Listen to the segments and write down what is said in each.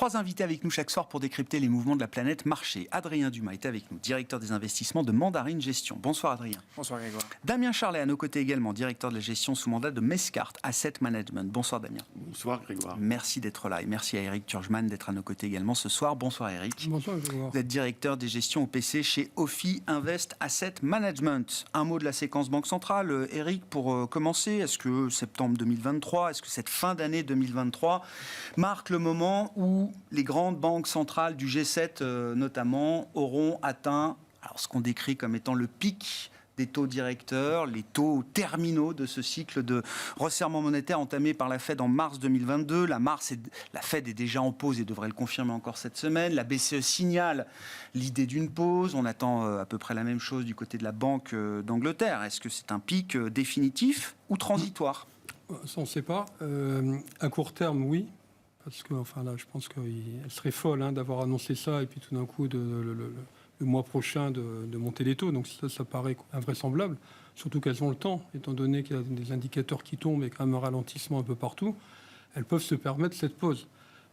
3 invités avec nous chaque soir pour décrypter les mouvements de la planète marché. Adrien Dumas est avec nous, directeur des investissements de Mandarine Gestion. Bonsoir Adrien. Bonsoir Grégoire. Damien Charlet à nos côtés également, directeur de la gestion sous mandat de Mescart Asset Management. Bonsoir Damien. Bonsoir Grégoire. Merci d'être là et merci à Eric Turgeman d'être à nos côtés également ce soir. Bonsoir Eric. Bonsoir Grégoire. Vous êtes directeur des gestions OPC chez Ophi Invest Asset Management. Un mot de la séquence Banque Centrale, Eric, pour commencer. Est-ce que septembre 2023, est-ce que cette fin d'année 2023 marque le moment où les grandes banques centrales du G7 notamment auront atteint ce qu'on décrit comme étant le pic des taux directeurs, les taux terminaux de ce cycle de resserrement monétaire entamé par la Fed en mars 2022. La Fed est déjà en pause et devrait le confirmer encore cette semaine. La BCE signale l'idée d'une pause. On attend à peu près la même chose du côté de la Banque d'Angleterre. Est-ce que c'est un pic définitif ou transitoire ? Ça, on ne sait pas. À court terme, oui. Parce que, là, je pense qu'elle serait folle d'avoir annoncé ça et puis tout d'un coup, le mois prochain, de monter les taux. Donc ça paraît invraisemblable. Surtout qu'elles ont le temps, étant donné qu'il y a des indicateurs qui tombent et quand même un ralentissement un peu partout. Elles peuvent se permettre cette pause.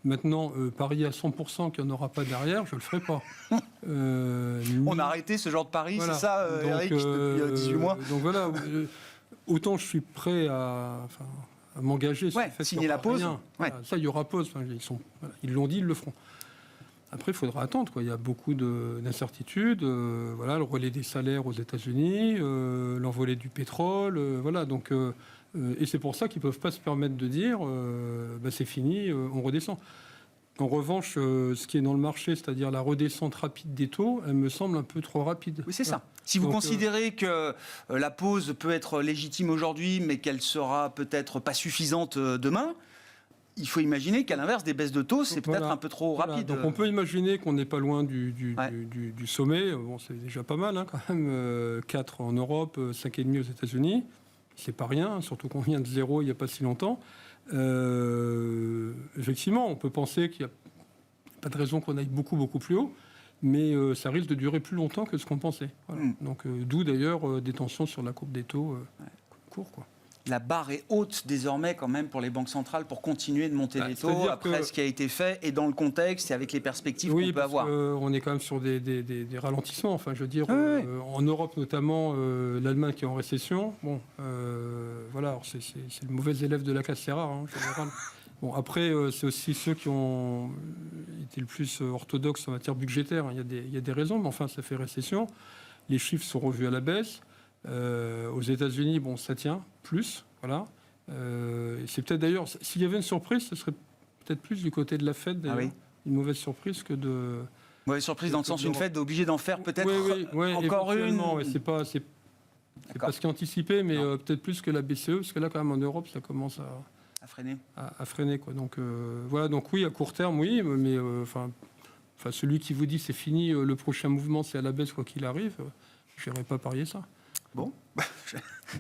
Maintenant, parier à 100% qu'il n'y en aura pas derrière, je ne le ferai pas. On a arrêté ce genre de pari, voilà. C'est ça, donc, Eric, depuis 18 mois. Donc voilà, autant je suis prêt à m'engager sur le fait signer la pause. Voilà, ça, il y aura pause. Ils l'ont dit, ils le feront. Après, il faudra attendre. Il y a beaucoup d'incertitudes. Le relais des salaires aux États-Unis, l'envolée du pétrole. Donc, et c'est pour ça qu'ils ne peuvent pas se permettre de dire c'est fini, on redescend. En revanche, ce qui est dans le marché, c'est-à-dire la redescente rapide des taux, elle me semble un peu trop rapide. Oui, c'est ça. Si vous considérez que la pause peut être légitime aujourd'hui, mais qu'elle sera peut-être pas suffisante demain, il faut imaginer qu'à l'inverse, des baisses de taux, c'est peut-être un peu trop rapide. Donc on peut imaginer qu'on n'est pas loin du sommet. Bon, c'est déjà pas mal quand même. 4 en Europe, 5,5 aux États-Unis. C'est pas rien, surtout qu'on vient de zéro il n'y a pas si longtemps. Effectivement, on peut penser qu'il n'y a pas de raison qu'on aille beaucoup, beaucoup plus haut, mais ça risque de durer plus longtemps que ce qu'on pensait. Voilà. Donc, d'où d'ailleurs des tensions sur la courbe des taux court, quoi. La barre est haute désormais quand même pour les banques centrales pour continuer de monter les taux après ce qui a été fait et dans le contexte et avec les perspectives qu'on peut avoir. On est quand même sur des ralentissements. Enfin, je veux dire, en Europe notamment, l'Allemagne qui est en récession. Bon, alors c'est le mauvais élève de la classe, c'est rare en général. Bon, après, c'est aussi ceux qui ont été le plus orthodoxes en matière budgétaire. Il y a des raisons, mais enfin, ça fait récession. Les chiffres sont revus à la baisse. Aux États-Unis, ça tient plus, voilà. Et c'est peut-être d'ailleurs, s'il y avait une surprise, ce serait peut-être plus du côté de la Fed, d'ailleurs, une mauvaise surprise que de. Mauvaise surprise dans le sens une Fed obligée d'en faire peut-être encore une. C'est pas ce qui est anticipé, mais peut-être plus que la BCE, parce que là, quand même, en Europe, ça commence à freiner. À freiner, quoi. Donc voilà, donc oui, à court terme, oui, mais celui qui vous dit c'est fini, le prochain mouvement c'est à la baisse quoi qu'il arrive, je n'irai pas parier ça. Bon,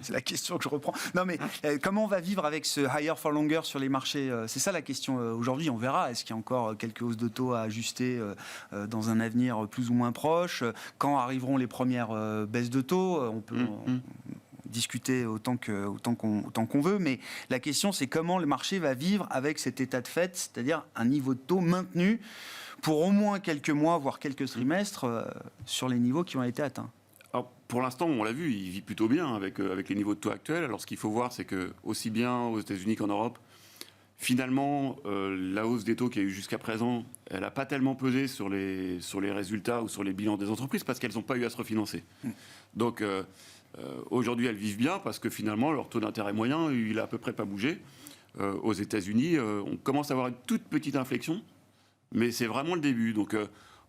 c'est la question que je reprends. Non, mais comment on va vivre avec ce higher for longer sur les marchés ? C'est ça la question aujourd'hui. On verra. Est-ce qu'il y a encore quelques hausses de taux à ajuster dans un avenir plus ou moins proche ? Quand arriveront les premières baisses de taux ? On peut discuter autant qu'on veut, mais la question c'est comment le marché va vivre avec cet état de fait, c'est-à-dire un niveau de taux maintenu pour au moins quelques mois, voire quelques trimestres sur les niveaux qui ont été atteints. Alors, pour l'instant, on l'a vu, il vit plutôt bien avec les niveaux de taux actuels. Alors, ce qu'il faut voir, c'est que aussi bien aux États-Unis qu'en Europe, finalement, la hausse des taux qu'il y a eu jusqu'à présent, elle n'a pas tellement pesé sur les résultats ou sur les bilans des entreprises parce qu'elles n'ont pas eu à se refinancer. Donc, aujourd'hui, elles vivent bien parce que finalement, leur taux d'intérêt moyen, il a à peu près pas bougé. Aux États-Unis, on commence à avoir une toute petite inflexion, mais c'est vraiment le début. Donc,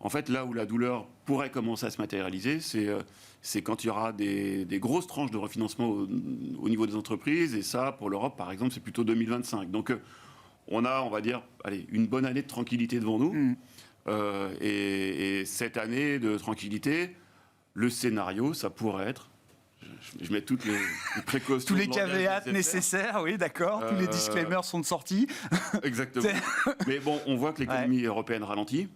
en fait, là où la douleur pourrait commencer à se matérialiser, c'est quand il y aura des grosses tranches de refinancement au niveau des entreprises. Et ça, pour l'Europe, par exemple, c'est plutôt 2025. Donc, on va dire, une bonne année de tranquillité devant nous. Et cette année de tranquillité, le scénario, ça pourrait être... Je mets toutes les précautions. Tous les caveats nécessaires, oui, d'accord. Tous les disclaimers sont sortis. Exactement. Mais bon, on voit que l'économie européenne ralentit.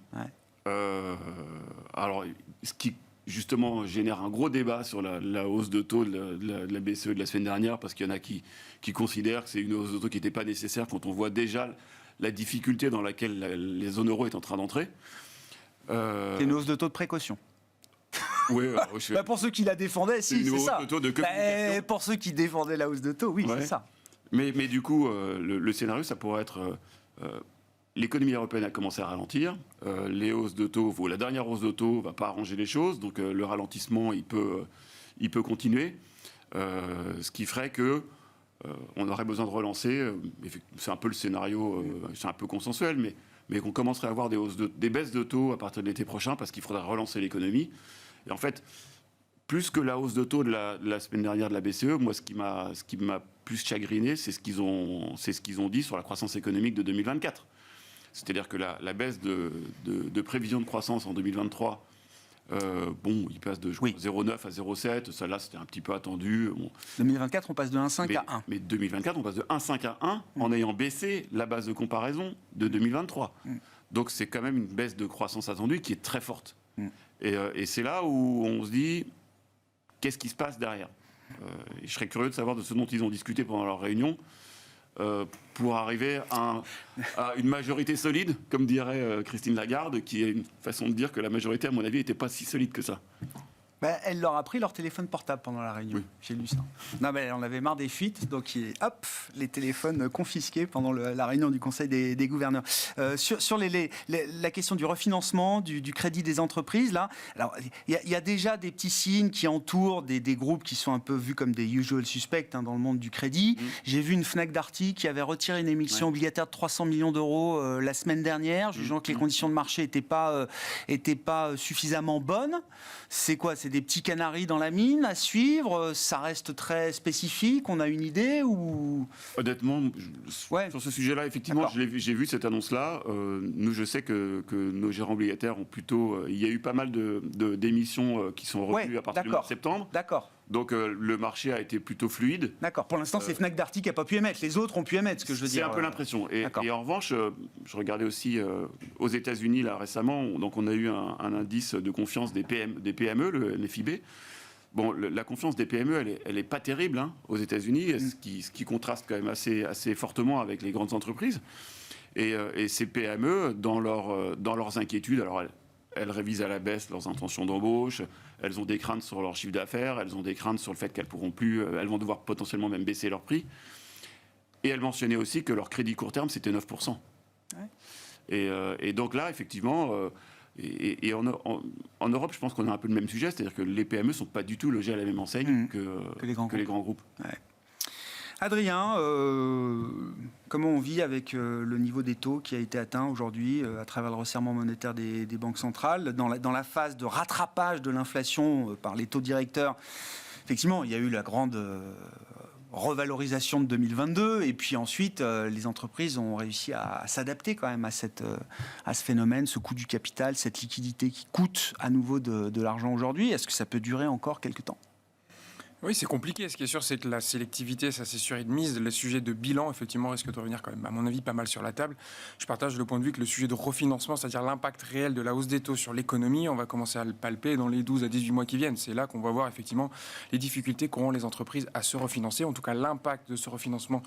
Alors, ce qui justement génère un gros débat sur la hausse de taux de la BCE de la semaine dernière, parce qu'il y en a qui considèrent que c'est une hausse de taux qui n'était pas nécessaire quand on voit déjà la difficulté dans laquelle les zones euro est en train d'entrer. C'est une hausse de taux de précaution. Oui, pour ceux qui la défendaient, si, c'est ça. De taux de communication. Pour ceux qui défendaient la hausse de taux, oui, c'est ça. Mais du coup, le scénario, ça pourrait être... l'économie européenne a commencé à ralentir. Les hausses de taux, la dernière hausse de taux ne va pas arranger les choses. Donc le ralentissement, il peut continuer. Ce qui ferait que on aurait besoin de relancer. C'est un peu le scénario, c'est un peu consensuel, mais qu'on commencerait à avoir des baisses de taux à partir de l'été prochain parce qu'il faudra relancer l'économie. Et en fait, plus que la hausse de taux de la semaine dernière de la BCE, moi, ce qui m'a plus chagriné, c'est ce qu'ils ont dit sur la croissance économique de 2024. C'est-à-dire que la baisse de prévision de croissance en 2023, il passe de 0,9 à 0,7. Celle-là, c'était un petit peu attendu. 2024, on passe de 1,5 à 1. Mais 2024, on passe de 1,5 à 1 en ayant baissé la base de comparaison de 2023. Donc, c'est quand même une baisse de croissance attendue qui est très forte. Et c'est là où on se dit, qu'est-ce qui se passe derrière ? Je serais curieux de savoir de ce dont ils ont discuté pendant leur réunion pour arriver à une majorité solide, comme dirait Christine Lagarde, qui est une façon de dire que la majorité, à mon avis, n'était pas si solide que ça. Elle leur a pris leur téléphone portable pendant la réunion. Oui. J'ai lu ça. Non, mais on avait marre des fuites, donc hop, les téléphones confisqués pendant la réunion du Conseil des gouverneurs. Sur la question du refinancement, du crédit des entreprises, là, alors il y a déjà des petits signes qui entourent des groupes qui sont un peu vus comme des usual suspects dans le monde du crédit. J'ai vu une Fnac Darty qui avait retiré une émission obligataire de 300 millions d'euros la semaine dernière, jugeant que les conditions de marché n'étaient pas suffisamment bonnes. C'est quoi ? C'est des petits canaris dans la mine à suivre? Ça reste très spécifique? On a une idée ou... Honnêtement, sur ce sujet-là, effectivement, j'ai vu cette annonce-là. Nous, je sais que nos gérants obligataires ont plutôt... il y a eu pas mal d'émissions qui sont retenues à partir du mois de septembre. D'accord. Donc le marché a été plutôt fluide. D'accord. Pour l'instant, c'est Fnac Darty qui n'a pas pu émettre. Les autres ont pu émettre, ce que je veux dire. C'est un peu l'impression. Et en revanche, je regardais aussi aux États-Unis là récemment. Donc on a eu un indice de confiance des PME, le FIB. Bon, la confiance des PME, elle est pas terrible aux États-Unis, ce qui contraste quand même assez fortement avec les grandes entreprises. Et ces PME, dans leurs inquiétudes, alors elles révisent à la baisse leurs intentions d'embauche, elles ont des craintes sur leur chiffre d'affaires, elles ont des craintes sur le fait qu'elles pourront plus, elles vont devoir potentiellement même baisser leur prix. Et elles mentionnaient aussi que leur crédit court terme, c'était 9%. Ouais. Et donc là, effectivement, en Europe, je pense qu'on a un peu le même sujet, c'est-à-dire que les PME ne sont pas du tout logées à la même enseigne que les grands groupes. Ouais. Adrien, comment on vit avec le niveau des taux qui a été atteint aujourd'hui à travers le resserrement monétaire des banques centrales dans la phase de rattrapage de l'inflation par les taux directeurs? Effectivement, il y a eu la grande revalorisation de 2022 et puis ensuite les entreprises ont réussi à s'adapter quand même à ce phénomène, ce coût du capital, cette liquidité qui coûte à nouveau de l'argent aujourd'hui. Est-ce que ça peut durer encore quelques temps ? Oui, c'est compliqué. Ce qui est sûr, c'est que la sélectivité, ça c'est sûr et de mise. Le sujet de bilan, effectivement, risque de revenir quand même, à mon avis, pas mal sur la table. Je partage le point de vue que le sujet de refinancement, c'est-à-dire l'impact réel de la hausse des taux sur l'économie, on va commencer à le palper dans les 12 à 18 mois qui viennent. C'est là qu'on va voir effectivement les difficultés qu'auront les entreprises à se refinancer, en tout cas l'impact de ce refinancement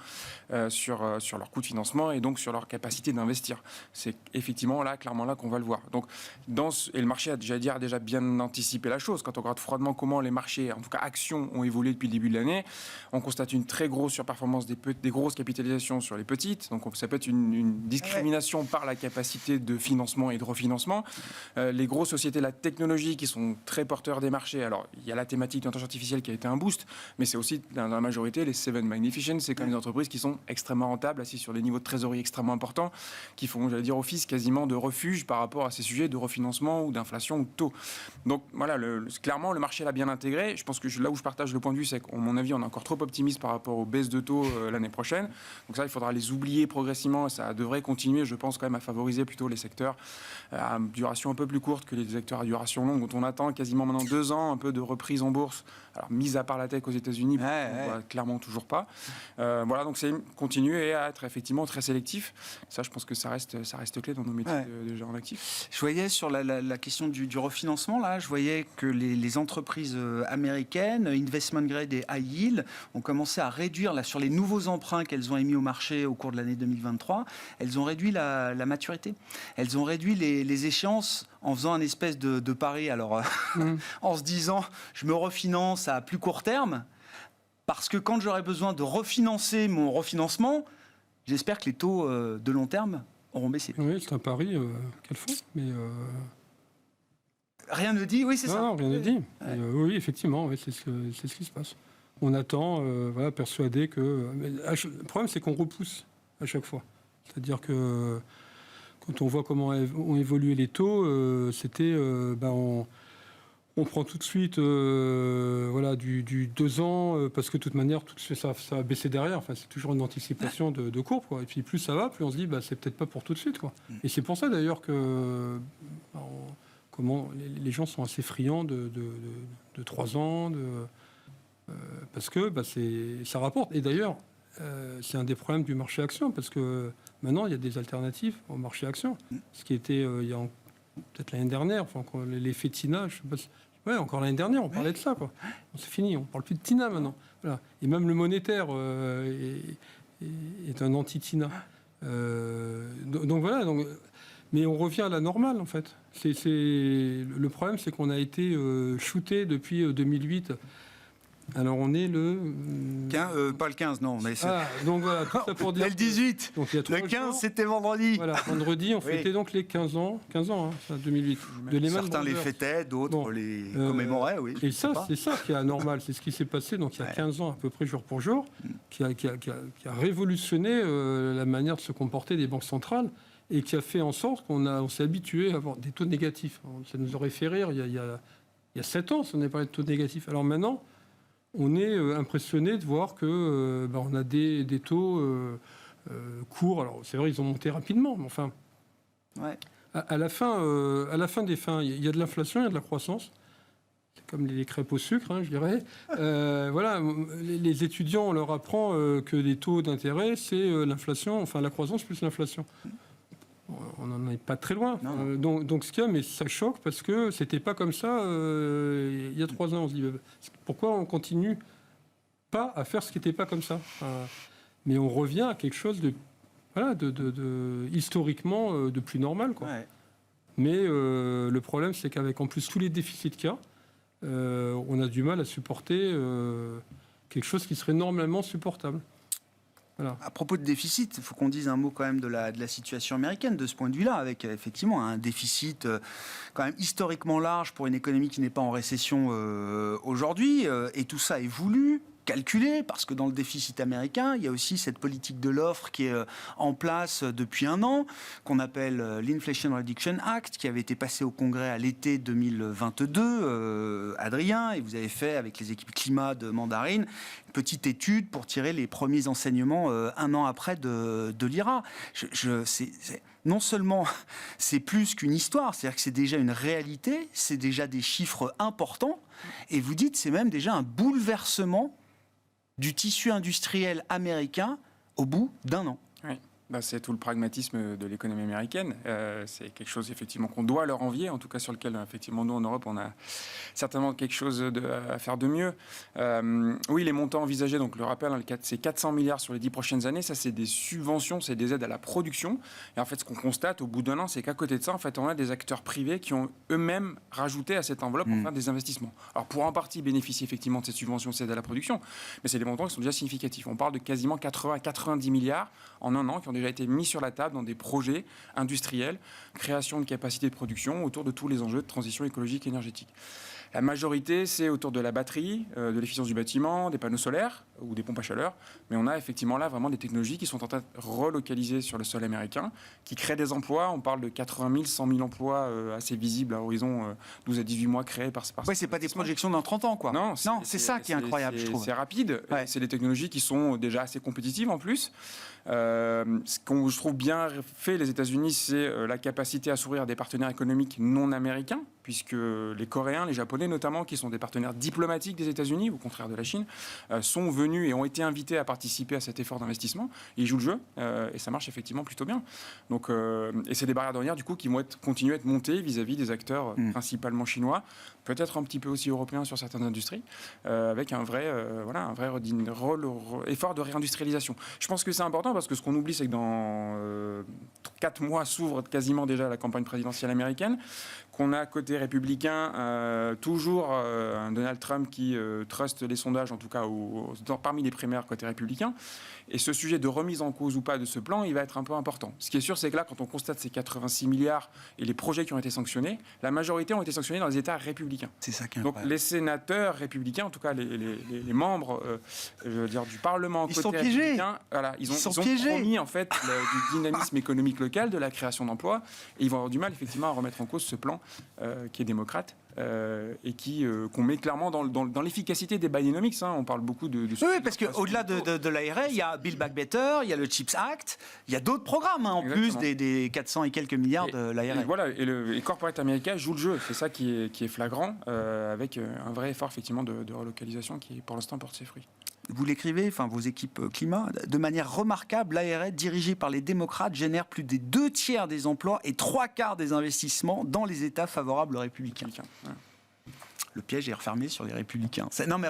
sur leur coût de financement et donc sur leur capacité d'investir. C'est effectivement là, clairement là qu'on va le voir. Donc, et le marché a déjà bien anticipé la chose. Quand on regarde froidement comment les marchés, en tout cas actions, ont évolué depuis le début de l'année, on constate une très grosse surperformance des grosses capitalisations sur les petites. Donc ça peut être une discrimination par la capacité de financement et de refinancement. Les grosses sociétés de la technologie qui sont très porteurs des marchés. Alors il y a la thématique d'intelligence artificielle qui a été un boost, mais c'est aussi dans la majorité les Seven Magnificent, c'est comme les entreprises qui sont extrêmement rentables, assises sur des niveaux de trésorerie extrêmement importants, qui font, j'allais dire, office quasiment de refuge par rapport à ces sujets de refinancement ou d'inflation ou de taux. Donc voilà, clairement le marché l'a bien intégré. Je pense que là où je partage le point de vue, c'est qu'à mon avis, on est encore trop optimiste par rapport aux baisses de taux l'année prochaine. Donc ça, il faudra les oublier progressivement. Ça devrait continuer, je pense, quand même à favoriser plutôt les secteurs à duration un peu plus courte que les secteurs à duration longue, dont on attend quasiment maintenant 2 ans un peu de reprise en bourse. Alors, mis à part la tech aux États-Unis, clairement toujours pas. Voilà, donc c'est continuer à être effectivement très sélectif. Ça, je pense que ça reste clé dans nos métiers de gérants d'actifs. Je voyais sur la question du refinancement, là, je voyais que les entreprises américaines investissent investment grade et high yield ont commencé à réduire, là, sur les nouveaux emprunts qu'elles ont émis au marché au cours de l'année 2023, elles ont réduit la maturité. Elles ont réduit les échéances en faisant un espèce de pari. Alors, en se disant, je me refinance à plus court terme, parce que quand j'aurai besoin de refinancer mon refinancement, j'espère que les taux de long terme auront baissé. Oui, c'est un pari qu'elles font, mais... Rien ne dit, oui, c'est ça. Non, rien ne dit. Oui, effectivement, c'est ce qui se passe. On attend, persuadé que... Mais le problème, c'est qu'on repousse à chaque fois. C'est-à-dire que quand on voit comment ont évolué les taux, c'était... on prend tout de suite du 2 ans, parce que de toute manière, ça va baisser derrière. Enfin, c'est toujours une anticipation de courbe, quoi. Et puis plus ça va, plus on se dit, c'est peut-être pas pour tout de suite, quoi. Et c'est pour ça, d'ailleurs, que... comment les gens sont assez friands de 3 ans, parce que ça rapporte. Et d'ailleurs, c'est un des problèmes du marché action, parce que maintenant, il y a des alternatives au marché action. Ce qui était, il y a peut-être l'année dernière, enfin, l'effet TINA, je sais pas si... Ouais, encore l'année dernière, on parlait de ça, quoi. C'est fini, on ne parle plus de TINA maintenant. Voilà. Et même le monétaire est un anti-TINA. Donc voilà... Mais on revient à la normale, en fait. Le problème, c'est qu'on a été shooté depuis 2008. Alors, on est pas le 15, non. Mais donc voilà, tout ça pour dire... le 18. Donc, il y a le 15, c'était vendredi. Voilà, vendredi, on fêtait donc les 15 ans, ça, 2008. De Lehman Certains Brothers. les fêtaient, d'autres les commémoraient, oui. Et ça, c'est ça qui est anormal. C'est ce qui s'est passé donc, il y a 15 ans, à peu près jour pour jour, qui a révolutionné la manière de se comporter des banques centrales, et qui a fait en sorte qu'on s'est habitué à avoir des taux négatifs. Ça nous aurait fait rire il y a 7 ans si on avait parlé de taux négatifs. Alors maintenant, on est impressionné de voir que on a des taux courts. Alors c'est vrai, ils ont monté rapidement, mais enfin, à la fin des fins, il y a de l'inflation, il y a de la croissance. C'est comme les crêpes au sucre, je dirais. Voilà, les étudiants, on leur apprend que les taux d'intérêt, c'est l'inflation, enfin la croissance plus l'inflation. On n'en est pas très loin. Donc ce qu'il y a, mais ça choque parce que c'était pas comme ça il y a 3 ans. On se dit pourquoi on continue pas à faire ce qui n'était pas comme ça. Mais on revient à quelque chose de historiquement de plus normal, quoi. Ouais. Mais le problème, c'est qu'avec en plus tous les déficits qu'il y a, on a du mal à supporter quelque chose qui serait normalement supportable. Voilà. À propos de déficit, il faut qu'on dise un mot quand même de la situation américaine de ce point de vue-là, avec effectivement un déficit quand même historiquement large pour une économie qui n'est pas en récession aujourd'hui, et tout ça est voulu, calculé, parce que dans le déficit américain, il y a aussi cette politique de l'offre qui est en place depuis 1 an, qu'on appelle l'Inflation Reduction Act, qui avait été passé au Congrès à l'été 2022, Adrien, et vous avez fait avec les équipes climat de Mandarine une petite étude pour tirer les premiers enseignements 1 an après de l'IRA. Non seulement c'est plus qu'une histoire, c'est-à-dire que c'est déjà une réalité, c'est déjà des chiffres importants, et vous dites c'est même déjà un bouleversement du tissu industriel américain au bout d'1 an. Oui. C'est tout le pragmatisme de l'économie américaine. C'est quelque chose effectivement qu'on doit leur envier, en tout cas sur lequel effectivement nous en Europe on a certainement quelque chose à faire de mieux. Oui, les montants envisagés, donc le rappel, c'est 400 milliards sur les 10 prochaines années. Ça, c'est des subventions, c'est des aides à la production. Et en fait, ce qu'on constate au bout d'1 an, c'est qu'à côté de ça, en fait, on a des acteurs privés qui ont eux-mêmes rajouté à cette enveloppe pour faire des investissements. Alors pour en partie bénéficier effectivement de ces subventions, ces aides à la production, mais c'est des montants qui sont déjà significatifs. On parle de quasiment 80 à 90 milliards en 1 an qui ont déjà été mis sur la table dans des projets industriels, création de capacités de production autour de tous les enjeux de transition écologique et énergétique. La majorité, c'est autour de la batterie, de l'efficience du bâtiment, des panneaux solaires ou des pompes à chaleur. Mais on a effectivement là vraiment des technologies qui sont en train de relocaliser sur le sol américain, qui créent des emplois. On parle de 80 000, 100 000 emplois assez visibles à horizon 12 à 18 mois créés par Oui, c'est pas des projections dans 30 ans, quoi. Non, c'est ça qui est incroyable, je trouve. C'est rapide. Ouais. C'est des technologies qui sont déjà assez compétitives en plus. Ce qu'on je trouve bien fait les États-Unis, c'est la capacité à s'ouvrir à des partenaires économiques non américains. puisque les Coréens, les Japonais notamment, qui sont des partenaires diplomatiques des États-Unis, au contraire de la Chine, sont venus et ont été invités à participer à cet effort d'investissement. Ils jouent le jeu et ça marche effectivement plutôt bien. Donc, et c'est des barrières douanières du coup qui vont continuer à être montées vis-à-vis des acteurs principalement chinois, peut-être un petit peu aussi européens sur certaines industries, avec un vrai effort de réindustrialisation. Je pense que c'est important parce que ce qu'on oublie, c'est que dans 4 mois s'ouvre quasiment déjà la campagne présidentielle américaine, qu'on a côté républicain toujours un Donald Trump qui truste les sondages, en tout cas parmi les primaires côté républicain. Et ce sujet de remise en cause ou pas de ce plan, il va être un peu important. Ce qui est sûr, c'est que là, quand on constate ces 86 milliards et les projets qui ont été sanctionnés, la majorité ont été sanctionnés dans les États républicains. C'est ça qui est Donc les sénateurs républicains, en tout cas les membres du Parlement ils côté sont piégés. républicain, voilà, ils ont piégés. promis en fait du dynamisme économique local, de la création d'emplois, et ils vont avoir du mal effectivement à remettre en cause ce plan qui est démocrate. Et qu'on met clairement dans l'efficacité des Bidenomics. On parle beaucoup de oui, parce qu'au-delà de l'ARA, il y a Build Back Better, il y a le CHIPS Act, il y a d'autres programmes en plus des 400 et quelques milliards de l'ARA. Et voilà, et Corporate America joue le jeu. C'est ça qui est flagrant, avec un vrai effort effectivement de relocalisation qui, pour l'instant, porte ses fruits. Vous l'écrivez, vos équipes climat, de manière remarquable, l'ARA, dirigée par les démocrates, génère plus des 2/3 des emplois et 3/4 des investissements dans les États favorables aux républicains. Ouais. Le piège est refermé sur les républicains. Non, mais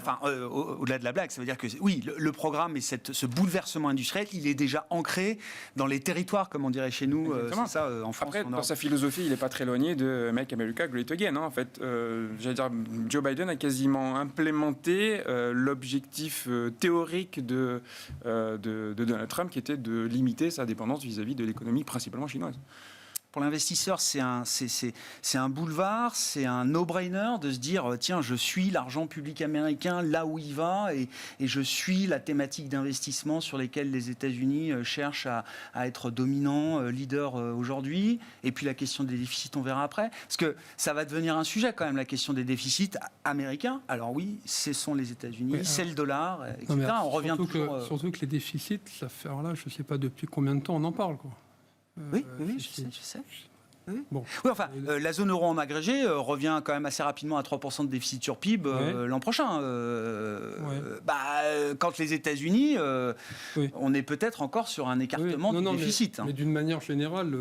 au-delà de la blague, ça veut dire que oui, le programme et ce bouleversement industriel, il est déjà ancré dans les territoires, comme on dirait chez nous. C'est ça, en France. Après, dans sa philosophie, il n'est pas très éloigné de Make America Great Again. En fait, j'allais dire, Joe Biden a quasiment implémenté l'objectif théorique de Donald Trump, qui était de limiter sa dépendance vis-à-vis de l'économie principalement chinoise. Pour l'investisseur, c'est un boulevard, c'est un no-brainer de se dire tiens, je suis l'argent public américain là où il va et je suis la thématique d'investissement sur lesquelles les États-Unis cherchent à être dominant, leader aujourd'hui. Et puis la question des déficits, on verra après. Parce que ça va devenir un sujet quand même, la question des déficits américains. Alors oui, ce sont les États-Unis, c'est le dollar, etc. On revient toujours... Surtout que les déficits, ça fait, alors là, je ne sais pas depuis combien de temps on en parle, quoi. Oui, je sais. Oui. Bon. Oui, la zone euro en agrégé revient quand même assez rapidement à 3% de déficit sur PIB l'an prochain. Quand les États-Unis, on est peut-être encore sur un écartement du déficit. Mais d'une manière générale,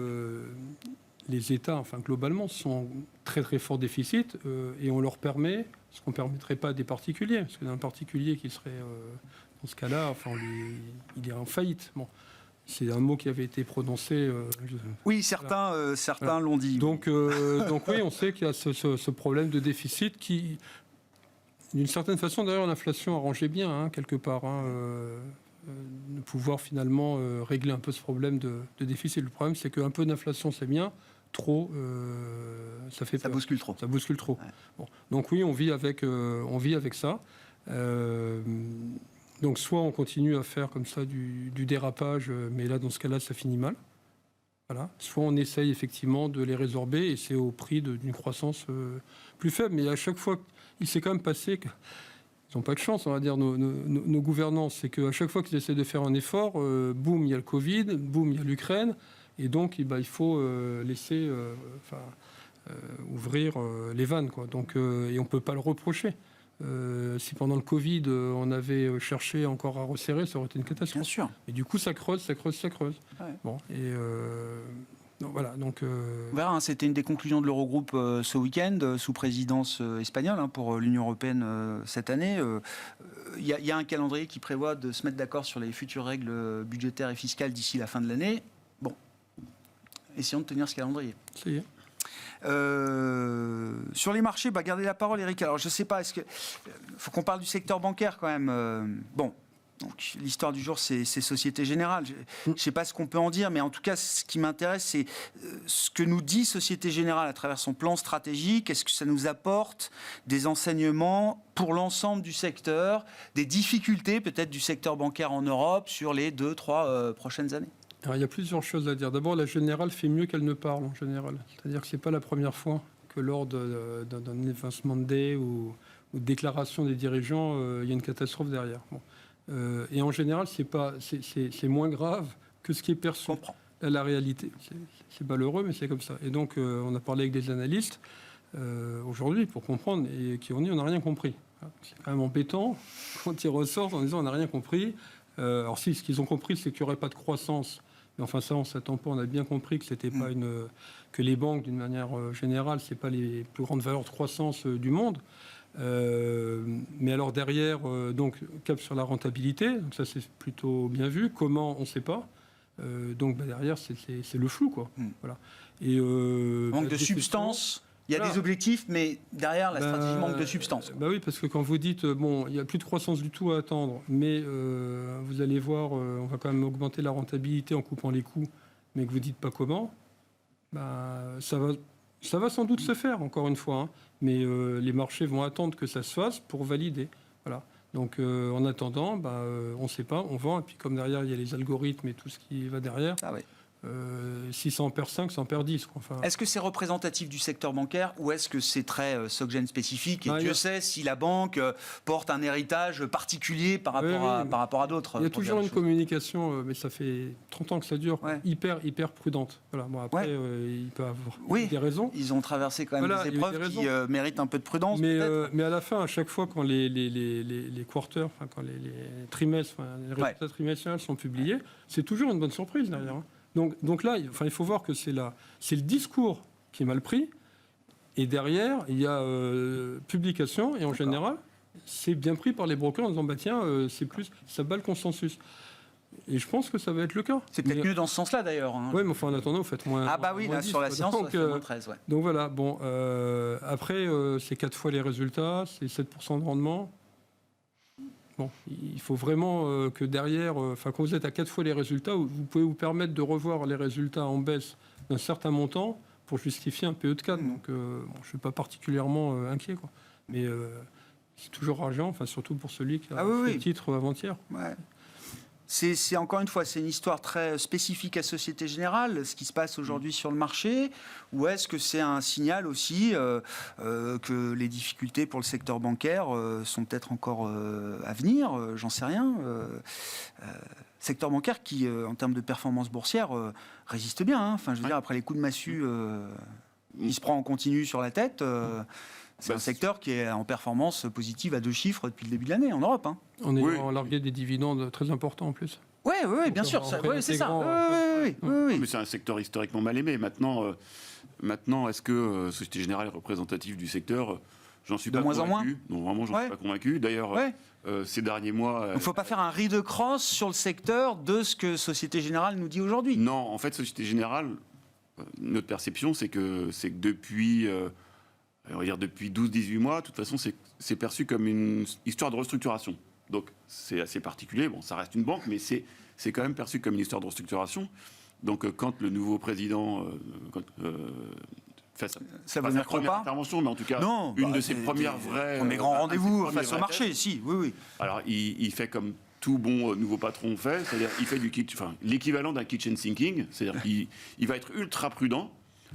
les États, globalement, sont très très forts déficits et on leur permet, ce qu'on ne permettrait pas à des particuliers, parce que d'un particulier qui serait, dans ce cas-là, il est en faillite. Bon. C'est un mot qui avait été prononcé. Oui, certains l'ont dit. Donc oui, on sait qu'il y a ce problème de déficit qui, d'une certaine façon, d'ailleurs, l'inflation arrangeait bien, quelque part, de pouvoir finalement régler un peu ce problème de déficit. Le problème, c'est qu'un peu d'inflation, c'est bien. Trop, ça fait peur. Ça bouscule trop. Ça bouscule trop. Ouais. Bon. Donc oui, on vit avec ça. Donc soit on continue à faire comme ça du dérapage, mais là, dans ce cas-là, ça finit mal. Voilà. Soit on essaye effectivement de les résorber, et c'est au prix d'une croissance plus faible. Mais à chaque fois, il s'est quand même passé qu'ils n'ont pas de chance, on va dire, nos gouvernants. C'est qu'à chaque fois qu'ils essaient de faire un effort, boum, il y a le Covid, boum, il y a l'Ukraine. Et donc, il faut laisser ouvrir les vannes, quoi. Donc, et on ne peut pas le reprocher. Si pendant le Covid, on avait cherché encore à resserrer, ça aurait été une catastrophe. Bien sûr. Et du coup, ça creuse. Ouais. Bon, et voilà. Donc, on verra, c'était une des conclusions de l'Eurogroupe ce week-end, sous présidence espagnole, pour l'Union européenne cette année. Il y a un calendrier qui prévoit de se mettre d'accord sur les futures règles budgétaires et fiscales d'ici la fin de l'année. Bon, essayons de tenir ce calendrier. Ça y est. Sur les marchés, gardez la parole, Eric. Alors, je ne sais pas, faut qu'on parle du secteur bancaire quand même. Donc, l'histoire du jour, c'est Société Générale. Je ne sais pas ce qu'on peut en dire, mais en tout cas, ce qui m'intéresse, c'est ce que nous dit Société Générale à travers son plan stratégique. Est-ce que ça nous apporte des enseignements pour l'ensemble du secteur, des difficultés peut-être du secteur bancaire en Europe sur les 2-3 prochaines années ? Alors, il y a plusieurs choses à dire. D'abord, la Générale fait mieux qu'elle ne parle, en général. C'est-à-dire que ce n'est pas la première fois que lors d'un investment day ou de déclaration des dirigeants, il y a une catastrophe derrière. Bon. Et en général, c'est moins grave que ce qui est perçu. La réalité. C'est malheureux, mais c'est comme ça. Et donc, on a parlé avec des analystes. aujourd'hui pour comprendre et qui ont dit on n'a rien compris. C'est quand même embêtant quand ils ressortent en disant on n'a rien compris. Alors si, ce qu'ils ont compris, c'est qu'il n'y aurait pas de croissance. Mais enfin ça, on ne s'attend pas. On a bien compris que c'était pas que les banques, d'une manière générale, c'est pas les plus grandes valeurs de croissance du monde. Mais alors derrière, donc cap sur la rentabilité. Donc ça c'est plutôt bien vu. Comment, on ne sait pas. Donc derrière, c'est le flou, quoi. Voilà. Et manque de substance. Il y a des objectifs, mais derrière, la stratégie manque de substance. Oui, parce que quand vous dites, bon, il n'y a plus de croissance du tout à attendre, mais vous allez voir, on va quand même augmenter la rentabilité en coupant les coûts, mais que vous ne dites pas comment, ça va sans doute se faire, encore une fois, hein, mais les marchés vont attendre que ça se fasse pour valider. Voilà. Donc, en attendant, on ne sait pas, on vend, et puis comme derrière, il y a les algorithmes et tout ce qui va derrière. Ah oui. Si ça en perd 5, ça en perd 10. Enfin... Est-ce que c'est représentatif du secteur bancaire ou est-ce que c'est très SocGen spécifique et Dieu sait si la banque porte un héritage particulier par rapport à d'autres? Il y a toujours une communication, mais ça fait 30 ans que ça dure, hyper prudente. Voilà. Bon, après, il peut avoir des raisons. Ils ont traversé quand même des épreuves qui méritent un peu de prudence. Mais à la fin, à chaque fois, quand les quarters, quand les trimestres, les résultats trimestriels sont publiés, c'est toujours une bonne surprise derrière. Hein. Donc là, il faut voir que c'est le discours qui est mal pris, et derrière, il y a publication, et en général, c'est bien pris par les brokers en disant, tiens, ça bat le consensus. Et je pense que ça va être le cas. C'est peut-être mieux dans ce sens-là, d'ailleurs. Hein. Oui, mais enfin, en attendant, vous faites moins. Ah bah oui, là, 10, sur la séance, ça fait moins 13, Donc voilà, bon, après, c'est 4 fois les résultats, c'est 7% de rendement. Bon, il faut vraiment que derrière, quand vous êtes à 4 fois les résultats, vous pouvez vous permettre de revoir les résultats en baisse d'un certain montant pour justifier un PE de 4. Donc, je ne suis pas particulièrement inquiet, quoi. Mais c'est toujours rageant, surtout pour celui qui a fait le titre avant-hier. Ouais. C'est encore une fois, c'est une histoire très spécifique à Société Générale, ce qui se passe aujourd'hui sur le marché, ou est-ce que c'est un signal aussi que les difficultés pour le secteur bancaire sont peut-être encore à venir, j'en sais rien. Secteur bancaire qui, en termes de performance boursière, résiste bien. Hein. Enfin, je veux dire, après les coups de massue, il se prend en continu sur la tête. C'est un secteur qui est en performance positive à 2 chiffres depuis le début de l'année en Europe. Hein. On est en largué des dividendes très importants en plus. Oui, bien sûr. C'est ça. Oui. Mais c'est un secteur historiquement mal aimé. Maintenant, est-ce que Société Générale est représentative du secteur? J'en suis pas convaincu. De moins en moins. Non, vraiment, j'en suis pas convaincu. D'ailleurs, ces derniers mois... Il ne faut pas faire un riz de crosse sur le secteur de ce que Société Générale nous dit aujourd'hui. Non, en fait, Société Générale, notre perception, c'est que depuis... on va dire depuis 12-18 mois, de toute façon, c'est perçu comme une histoire de restructuration. Donc, c'est assez particulier. Bon, ça reste une banque, mais c'est quand même perçu comme une histoire de restructuration. Donc, quand le nouveau président fait sa première intervention, mais en tout cas, une de ses premières vraies... Mes grands rendez-vous face au marché, si, oui. Alors, il fait comme tout bon nouveau patron fait, c'est-à-dire il fait l'équivalent d'un kitchen sinking, c'est-à-dire qu'il va être ultra prudent,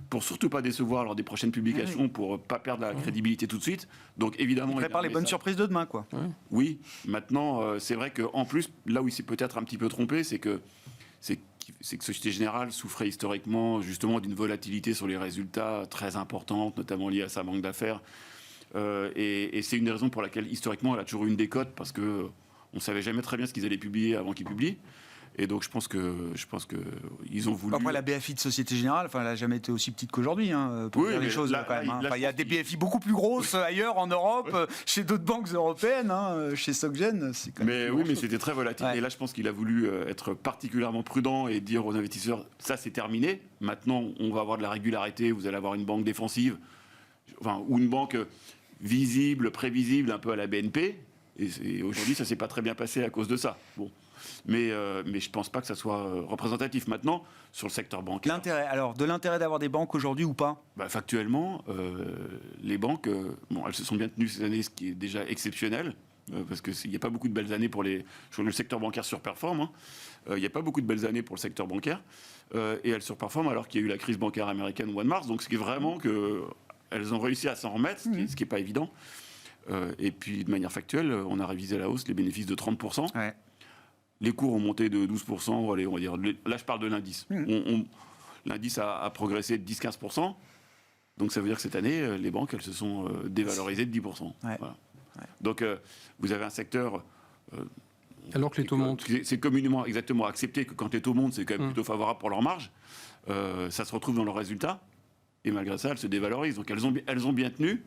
pour surtout pas décevoir lors des prochaines publications, pour pas perdre la crédibilité tout de suite. Donc évidemment, il prépare les bonnes surprises de demain, quoi. Oui. Maintenant, c'est vrai qu'en plus, là où il s'est peut-être un petit peu trompé, c'est que Société Générale souffrait historiquement justement d'une volatilité sur les résultats très importante, notamment liée à sa banque d'affaires. Et c'est une des raisons pour laquelle historiquement, elle a toujours eu une décote, parce que on savait jamais très bien ce qu'ils allaient publier avant qu'ils publient. Et donc, je pense que ils ont voulu... Après, la BFI de Société Générale, elle n'a jamais été aussi petite qu'aujourd'hui, pour dire les choses, quand même. Il y a des BFI beaucoup plus grosses ailleurs, en Europe, chez d'autres banques européennes, chez SocGen, c'est quand même... Mais c'était très volatile. Ouais. Et là, je pense qu'il a voulu être particulièrement prudent et dire aux investisseurs, ça, c'est terminé. Maintenant, on va avoir de la régularité, vous allez avoir une banque défensive, ou une banque visible, prévisible, un peu à la BNP. Et aujourd'hui, ça ne s'est pas très bien passé à cause de ça. Bon. Mais je ne pense pas que ça soit représentatif. Maintenant, sur le secteur bancaire... L'intérêt d'avoir des banques aujourd'hui ou pas? Factuellement, les banques, elles se sont bien tenues ces années, ce qui est déjà exceptionnel, parce qu'il n'y a pas beaucoup de belles années pour le secteur bancaire surperforme. Hein. Il n'y a pas beaucoup de belles années pour le secteur bancaire. Et elles surperforment alors qu'il y a eu la crise bancaire américaine au mois de mars. Donc, ce qui est vraiment qu'elles ont réussi à s'en remettre, ce qui n'est pas évident. Et puis, de manière factuelle, on a révisé à la hausse les bénéfices de 30%. Ouais. Les cours ont monté de 12%. Allez, on va dire, là, je parle de l'indice. L'indice a progressé de 10-15%. Donc ça veut dire que cette année, les banques, elles se sont dévalorisées de 10%. Ouais. Voilà. Ouais. Donc vous avez un secteur... Alors que les taux montent. C'est communément exactement accepté que quand les taux montent, c'est quand même plutôt favorable pour leur marge. Ça se retrouve dans leurs résultats. Et malgré ça, elles se dévalorisent. Donc elles ont bien tenu.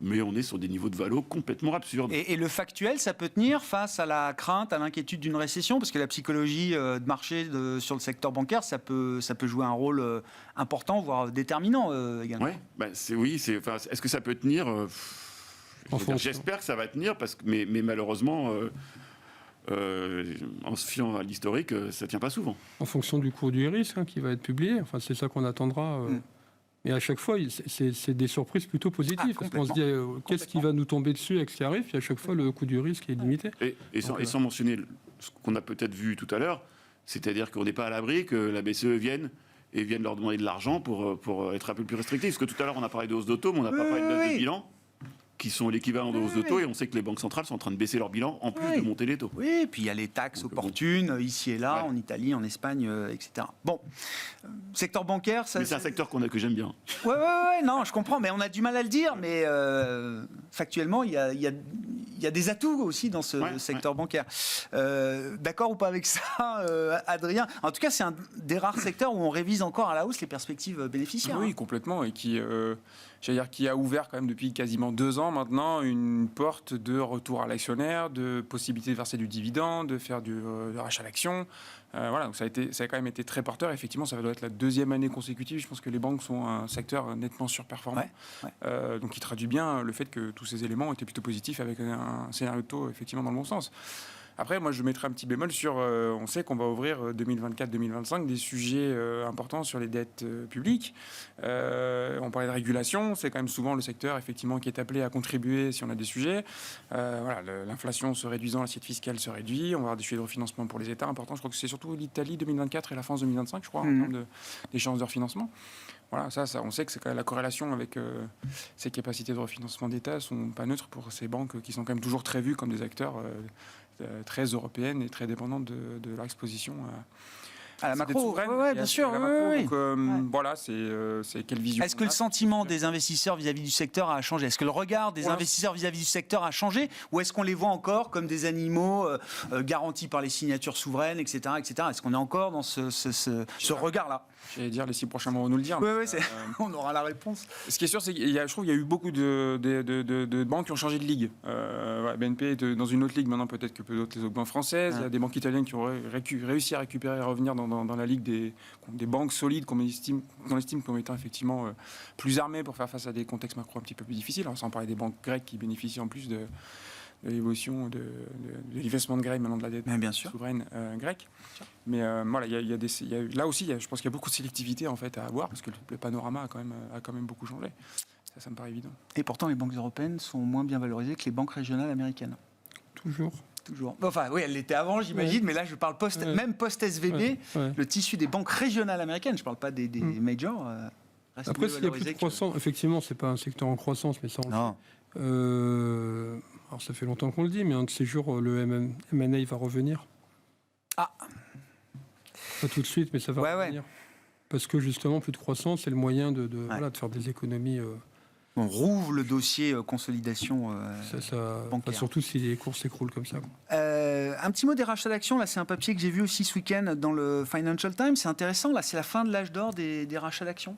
Mais on est sur des niveaux de valo complètement absurdes. Et le factuel, ça peut tenir face à la crainte, à l'inquiétude d'une récession, parce que la psychologie de marché sur le secteur bancaire, ça peut jouer un rôle important, voire déterminant également. Oui, est-ce que ça peut tenir J'espère que ça va tenir, mais malheureusement, en se fiant à l'historique, ça ne tient pas souvent. En fonction du cours du risque qui va être publié, enfin, c'est ça qu'on attendra. Et à chaque fois, c'est des surprises plutôt positives. Parce qu'on se dit, qu'est-ce qui va nous tomber dessus avec ce qui arrive ? Et à chaque fois, le coût du risque est limité. Et sans mentionner ce qu'on a peut-être vu tout à l'heure, c'est-à-dire qu'on n'est pas à l'abri que la BCE vienne leur demander de l'argent pour être un peu plus restrictif. Parce que tout à l'heure, on a parlé de hausse d'auto, mais on n'a pas parlé de baisse de bilan, qui sont l'équivalent de hausse de taux, et on sait que les banques centrales sont en train de baisser leur bilan en plus de monter les taux. Oui, et puis il y a les taxes opportunes, ici et là, en Italie, en Espagne, etc. Bon, secteur bancaire... Mais c'est un secteur que j'aime bien. Ouais, non, je comprends, mais on a du mal à le dire, mais factuellement, il y a des atouts aussi dans ce secteur bancaire. D'accord ou pas avec ça, Adrien ? En tout cas, c'est un des rares secteurs où on révise encore à la hausse les perspectives bénéficiaires. Oui, complètement, et qui a ouvert quand même depuis quasiment 2 ans maintenant une porte de retour à l'actionnaire, de possibilité de verser du dividende, de faire du rachat d'actions. Voilà, donc ça a quand même été très porteur. Effectivement, ça doit être la 2e année consécutive. Je pense que les banques sont un secteur nettement surperformant. Donc qui traduit bien le fait que tous ces éléments étaient plutôt positifs avec un scénario de taux effectivement dans le bon sens. Après, moi, je mettrai un petit bémol sur... on sait qu'on va ouvrir 2024-2025 des sujets importants sur les dettes publiques. On parlait de régulation. C'est quand même souvent le secteur, effectivement, qui est appelé à contribuer si on a des sujets. L'inflation se réduisant, l'assiette fiscale se réduit. On va avoir des sujets de refinancement pour les États importants. Je crois que c'est surtout l'Italie 2024 et la France 2025, je crois, en termes d'échéance de refinancement. Voilà, ça, on sait que c'est quand même la corrélation avec ces capacités de refinancement d'État sont pas neutres pour ces banques qui sont quand même toujours très vues comme des acteurs très européennes et très dépendantes de leur exposition à la macro. Oui, bien sûr. Donc voilà, c'est quelle vision. Est-ce que le sentiment des investisseurs vis-à-vis du secteur a changé ? Est-ce que le regard des investisseurs vis-à-vis du secteur a changé ? Ou est-ce qu'on les voit encore comme des animaux garantis par les signatures souveraines, etc. Est-ce qu'on est encore dans ce regard-là ? J'allais dire, les 6 prochains mois vont nous le dire. Oui, on aura la réponse. Ce qui est sûr, c'est qu'il y a, je trouve qu'il y a eu beaucoup de banques qui ont changé de ligue. BNP est dans une autre ligue maintenant, peut-être que d'autres les autres banques françaises. Il y a des banques italiennes qui ont réussi à récupérer et à revenir dans la ligue des banques solides qu'on estime comme étant effectivement plus armées pour faire face à des contextes macro un petit peu plus difficiles. Alors, sans parler des banques grecques qui bénéficient en plus de l'évolution de l'investissement de grade maintenant de la dette souveraine grecque. Mais voilà, là aussi, je pense qu'il y a beaucoup de sélectivité en fait à avoir parce que le panorama a quand même beaucoup changé. Ça me paraît évident. Et pourtant, les banques européennes sont moins bien valorisées que les banques régionales américaines. Toujours. Enfin, oui, elle l'était avant, j'imagine, mais là, je parle même post-SVB, le tissu des banques régionales américaines. Je ne parle pas des majors. Après, s'il y a plus de croissance, effectivement, ce n'est pas un secteur en croissance, mais ça, on le fait. Alors, ça fait longtemps qu'on le dit, mais un de ces jours, le M&A va revenir. Pas tout de suite, mais ça va revenir. Parce que, justement, plus de croissance, c'est le moyen de faire des économies... On rouvre le dossier consolidation bancaire. Surtout si les cours s'écroulent comme ça. Un petit mot des rachats d'actions. Là, c'est un papier que j'ai vu aussi ce week-end dans le Financial Times. C'est intéressant. Là, c'est la fin de l'âge d'or des rachats d'actions.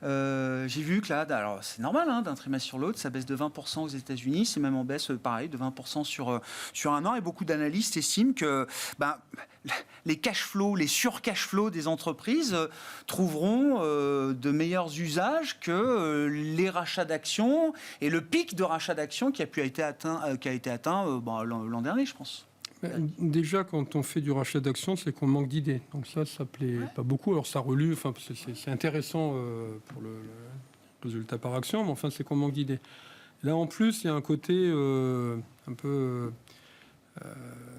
J'ai vu que là, alors c'est normal d'un trimestre sur l'autre, ça baisse de 20% aux États-Unis, c'est même en baisse pareil de 20% sur un an, et beaucoup d'analystes estiment que les cash flows, les sur-cash flows des entreprises trouveront de meilleurs usages que les rachats d'actions et le pic de rachat d'actions qui a été atteint l'an dernier, je pense. Déjà, quand on fait du rachat d'actions, c'est qu'on manque d'idées. Donc ça plaît pas beaucoup. Alors ça relue, enfin, c'est intéressant pour le résultat par action, mais enfin, c'est qu'on manque d'idées. Là, en plus, il y a un côté un peu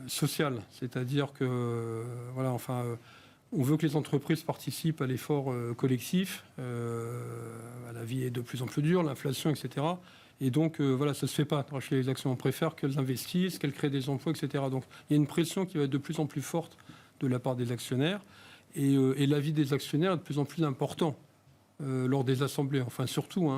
social. C'est-à-dire que, on veut que les entreprises participent à l'effort collectif. La vie est de plus en plus dure, l'inflation, etc. Et donc, ça ne se fait pas de racheter les actions. On préfère qu'elles investissent, qu'elles créent des emplois, etc. Donc, il y a une pression qui va être de plus en plus forte de la part des actionnaires. Et l'avis des actionnaires est de plus en plus important. lors des assemblées, enfin surtout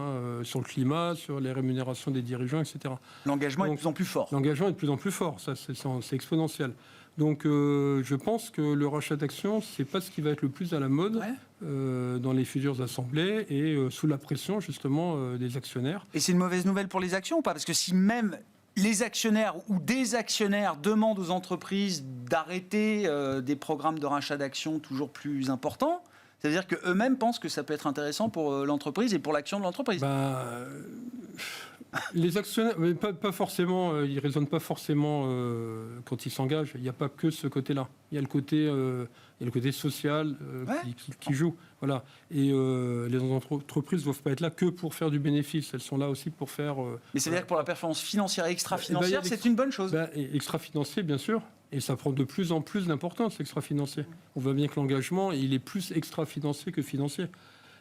sur le climat, sur les rémunérations des dirigeants, etc. L'engagement est de plus en plus fort. L'engagement est de plus en plus fort, ça c'est exponentiel. Donc je pense que le rachat d'actions, c'est pas ce qui va être le plus à la mode dans les futures assemblées et sous la pression justement des actionnaires. Et c'est une mauvaise nouvelle pour les actions ou pas? Parce que si même les actionnaires ou des actionnaires demandent aux entreprises d'arrêter des programmes de rachat d'actions toujours plus importants, c'est-à-dire qu'eux-mêmes pensent que ça peut être intéressant pour l'entreprise et pour l'action de l'entreprise. Les actionnaires, mais pas forcément, ils ne raisonnent pas forcément quand ils s'engagent. Il n'y a pas que ce côté-là. Il y a le côté social qui joue. Voilà. Et les entreprises ne doivent pas être là que pour faire du bénéfice. Elles sont là aussi pour faire... Mais c'est-à-dire que pour la performance financière et extra-financière, c'est une bonne chose. Extra-financier, bien sûr. Et ça prend de plus en plus d'importance, extra-financier. On voit bien que l'engagement, il est plus extra-financier que financier.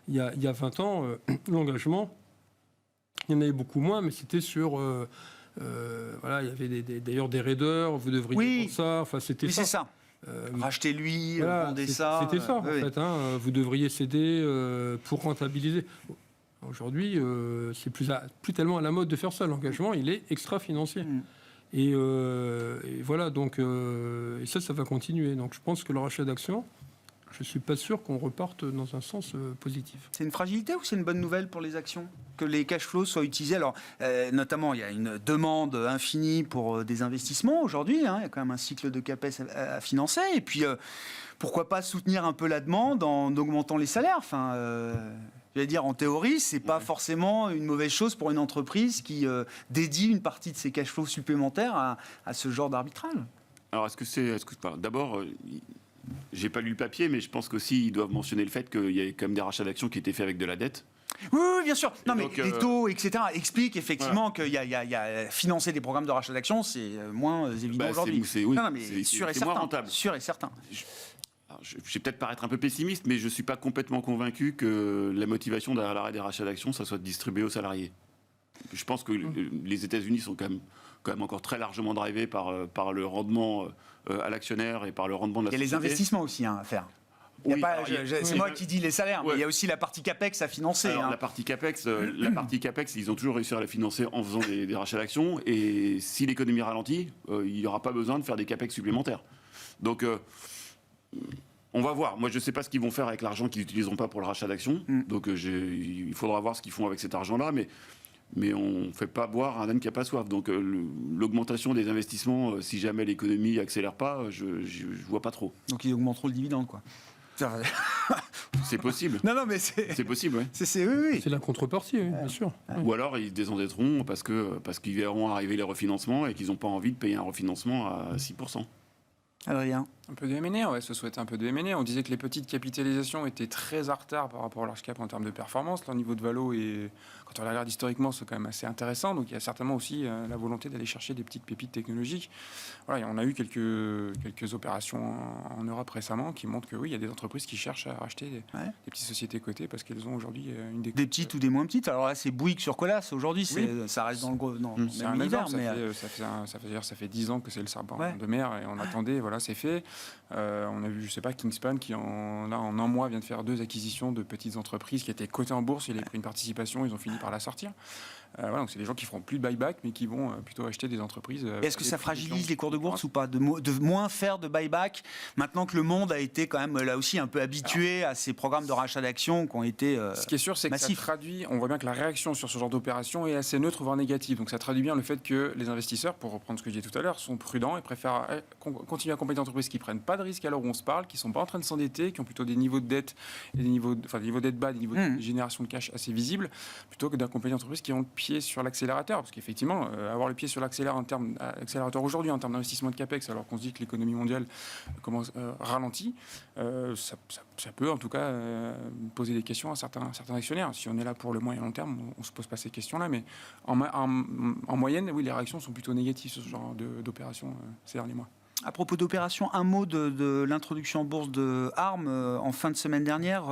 Il y a 20 ans, l'engagement, il y en avait beaucoup moins, mais c'était sur... voilà, il y avait d'ailleurs des raiders, vous devriez faire ça. Enfin, c'était ça. C'est ça. Rachetez-lui, vendez ça. C'était ça, en fait. Vous devriez céder pour rentabiliser. Aujourd'hui, c'est plus tellement à la mode de faire ça. L'engagement, il est extra-financier. Et voilà, donc, et ça va continuer. Donc je pense que le rachat d'actions, je ne suis pas sûr qu'on reparte dans un sens positif. C'est une fragilité ou c'est une bonne nouvelle pour les actions? Que les cash flows soient utilisés. Alors, notamment, il y a une demande infinie pour des investissements aujourd'hui. Il y a quand même un cycle de CAPEX à financer. Et puis, pourquoi pas soutenir un peu la demande en augmentant les salaires? Enfin, je vais dire, en théorie, c'est pas forcément une mauvaise chose pour une entreprise qui dédie une partie de ses cash flows supplémentaires à ce genre d'arbitrage. Alors, d'abord, j'ai pas lu le papier, mais je pense qu'aussi ils doivent mentionner le fait qu'il y a quand même des rachats d'actions qui étaient faits avec de la dette. Oui, bien sûr. Non, mais les taux, etc., expliquent effectivement qu'il y a financer des programmes de rachat d'actions, c'est moins évident aujourd'hui. C'est sûr et moins rentable. Sûr et certain. Je vais peut-être paraître un peu pessimiste, mais je ne suis pas complètement convaincu que la motivation derrière l'arrêt des rachats d'actions, ça soit de distribuer aux salariés. Je pense que les États-Unis sont quand même encore très largement drivés par le rendement à l'actionnaire et par le rendement de la société. Il y a les investissements aussi à faire. C'est moi qui dis les salaires, mais il y a aussi la partie CAPEX à financer. Alors, la partie CAPEX, ils ont toujours réussi à la financer en faisant des rachats d'actions. Et si l'économie ralentit, il n'y aura pas besoin de faire des CAPEX supplémentaires. Donc, on va voir. Moi, je ne sais pas ce qu'ils vont faire avec l'argent qu'ils n'utiliseront pas pour le rachat d'actions. Donc, il faudra voir ce qu'ils font avec cet argent-là. Mais on ne fait pas boire un âne qui n'a pas soif. Donc, l'augmentation des investissements, si jamais l'économie n'accélère pas, je ne vois pas trop. Donc, ils augmenteront le dividende, quoi. C'est possible. Non, mais c'est possible, oui. Oui. C'est la contrepartie, bien sûr. Ou alors ils se désendetteront parce qu'ils verront arriver les refinancements et qu'ils n'ont pas envie de payer un refinancement à 6%. Adrien. Un peu de M&A, ouais, se souhaite un peu de M&A. On disait que les petites capitalisations étaient très en retard par rapport au large cap en termes de performance. Leur niveau de valo, et quand on la regarde historiquement, c'est quand même assez intéressant. Donc il y a certainement aussi la volonté d'aller chercher des petites pépites technologiques. Voilà, on a eu quelques opérations en Europe récemment qui montrent que oui, il y a des entreprises qui cherchent à racheter des petites sociétés cotées parce qu'elles ont aujourd'hui une des petites ou des moins petites. Alors là, c'est Bouygues sur Colas. Aujourd'hui, ça reste dans le même univers. Ça fait 10 ans que c'est le serpent de mer et on attendait. Voilà, c'est fait. On a vu, je sais pas, Kingspan qui en un mois vient de faire 2 acquisitions de petites entreprises qui étaient cotées en bourse. Il a pris une participation, ils ont fini par la sortir. Voilà, donc c'est des gens qui feront plus de buyback, mais qui vont plutôt acheter des entreprises. Est-ce que ça fragilise les cours de bourse ou pas de moins faire de buyback maintenant que le monde a été quand même là aussi un peu habitué à ces programmes de rachat d'actions qui ont été ce qui est sûr, c'est que ça traduit. On voit bien que la réaction sur ce genre d'opération est assez neutre voire négative. Donc ça traduit bien le fait que les investisseurs, pour reprendre ce que j'ai dit tout à l'heure, sont prudents et préfèrent continuer à accompagner des entreprises qui prennent pas de risques à l'heure où on se parle, qui sont pas en train de s'endetter, qui ont plutôt des niveaux de dette et des niveaux de dette bas, des niveaux de génération de cash assez visibles, plutôt que d'accompagner des entreprises qui ont le pied sur l'accélérateur. Parce qu'effectivement, avoir le pied sur l'accélérateur aujourd'hui en termes d'investissement de CAPEX, alors qu'on se dit que l'économie mondiale commence ralentit, ça peut en tout cas poser des questions à certains actionnaires. Si on est là pour le moyen et long terme, on ne se pose pas ces questions-là. Mais en moyenne, oui, les réactions sont plutôt négatives sur ce genre d'opérations ces derniers mois. À propos d'opération, un mot de l'introduction en bourse de ARM en fin de semaine dernière,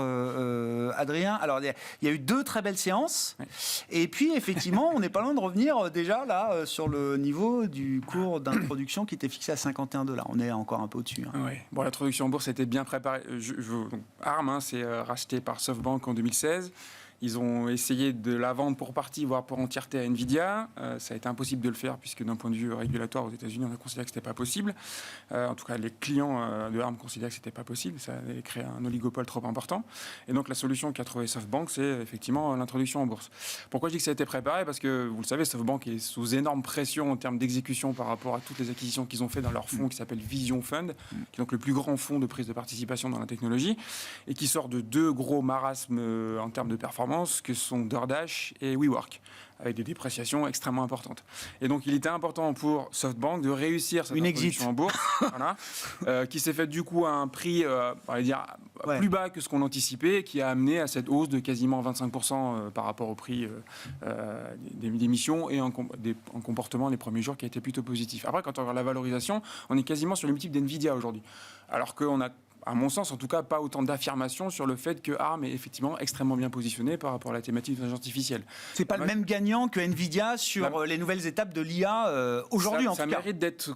Adrien. Alors, il y a eu 2 très belles séances. Ouais. Et puis, effectivement, on n'est pas loin de revenir déjà là sur le niveau du cours d'introduction qui était fixé à $51. On est encore un peu au-dessus. Hein. Ouais. Bon, l'introduction en bourse était bien préparée. Donc, ARM, c'est racheté par SoftBank en 2016. Ils ont essayé de la vendre pour partie, voire pour entièreté à Nvidia. Ça a été impossible de le faire, puisque d'un point de vue régulatoire aux États-Unis, on a considéré que ce n'était pas possible. En tout cas, les clients de ARM considéraient que ce n'était pas possible. Ça allait créer un oligopole trop important. Et donc, la solution qu'a trouvé SoftBank, c'est effectivement l'introduction en bourse. Pourquoi je dis que ça a été préparé ? Parce que, vous le savez, SoftBank est sous énorme pression en termes d'exécution par rapport à toutes les acquisitions qu'ils ont fait dans leur fonds qui s'appelle Vision Fund, qui est donc le plus grand fonds de prise de participation dans la technologie, et qui sort de 2 gros marasmes en termes de performance, que sont DoorDash et WeWork, avec des dépréciations extrêmement importantes. Et donc, il était important pour SoftBank de réussir cette introduction en bourse, voilà, qui s'est faite du coup à un prix, on va dire, plus bas que ce qu'on anticipait, qui a amené à cette hausse de quasiment 25% par rapport au prix des émissions et en comportement les premiers jours qui a été plutôt positif. Après, quand on regarde la valorisation, on est quasiment sur le multiple d'Nvidia aujourd'hui, alors qu'on a, à mon sens, en tout cas, pas autant d'affirmations sur le fait que ARM est effectivement extrêmement bien positionné par rapport à la thématique de l'intelligence artificielle. C'est pas le même gagnant que Nvidia sur les nouvelles étapes de l'IA aujourd'hui, en tout cas.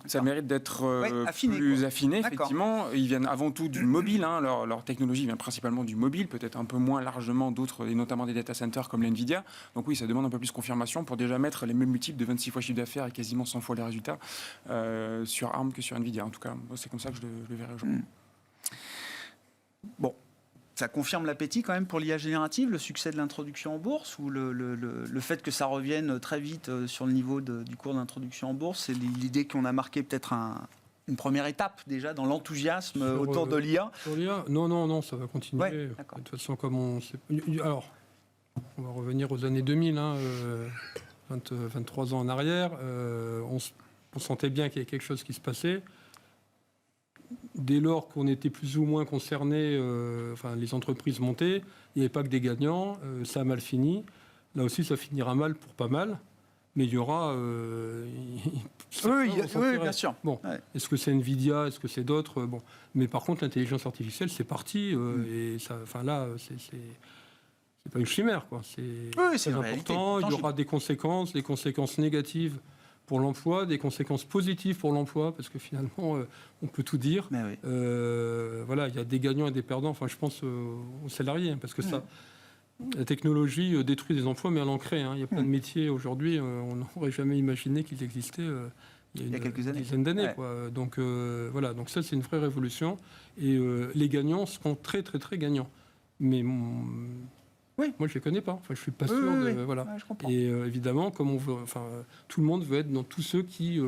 Ça mérite d'être plus affiné, effectivement. Ils viennent avant tout du mobile. Hein. Leur technologie vient principalement du mobile, peut-être un peu moins largement d'autres, et notamment des data centers comme l'Nvidia. Donc oui, ça demande un peu plus de confirmation pour déjà mettre les mêmes multiples de 26 fois chiffre d'affaires et quasiment 100 fois les résultats sur ARM que sur Nvidia. En tout cas, c'est comme ça que je le verrai aujourd'hui. Bon, ça confirme l'appétit quand même pour l'IA générative, le succès de l'introduction en bourse, ou le fait que ça revienne très vite sur le niveau du cours d'introduction en bourse, c'est l'idée qu'on a marqué peut-être une première étape déjà dans l'enthousiasme autour de l'IA. Sur l'IA, non, ça va continuer. Ouais, de toute façon, comme alors, on va revenir aux années 2000, 23 ans en arrière, on sentait bien qu'il y avait quelque chose qui se passait. Dès lors qu'on était plus ou moins concerné, les entreprises montaient, il n'y avait pas que des gagnants, ça a mal fini. Là aussi, ça finira mal pour pas mal, mais il y aura... oui, bien sûr. Bon, est-ce que c'est Nvidia, est-ce que c'est d'autres bon. Mais par contre, l'intelligence artificielle, c'est parti, et ça, là, c'est pas une chimère, quoi. C'est important, il y aura des conséquences négatives pour l'emploi, des conséquences positives pour l'emploi, parce que finalement, on peut tout dire. Voilà, il y a des gagnants et des perdants. Enfin, je pense aux salariés, parce que la technologie détruit des emplois, mais elle en crée. Il y a plein de métiers aujourd'hui, on n'aurait jamais imaginé qu'ils existaient il y a quelques dizaines d'années. Donc voilà, donc ça, c'est une vraie révolution. Et les gagnants seront très, très, très gagnants. Mais moi, je ne les connais pas. Enfin, je ne suis pas sûr de... Voilà. Ouais, je comprends. Et évidemment, comme on veut, tout le monde veut être dans tous ceux qui,